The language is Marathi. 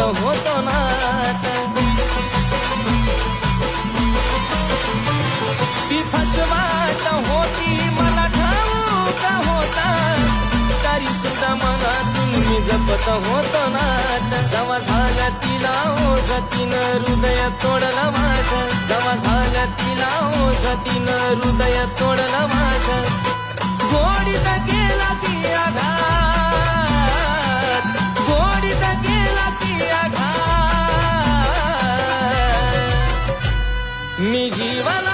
जपत होतो नात. ती फसवाट होती मला ठाऊक होता, तरी सुद्धा मनातून मी जपत होतो नात. जवा झालं तिला ओझ तिनं हृदय तोडलं माझं, जवा झालं तिला ओझ तिनं हृदय तोडलं माझं. गोडीत गेला ती आघात, गोडीत गेला ती आघात. मी जीवाला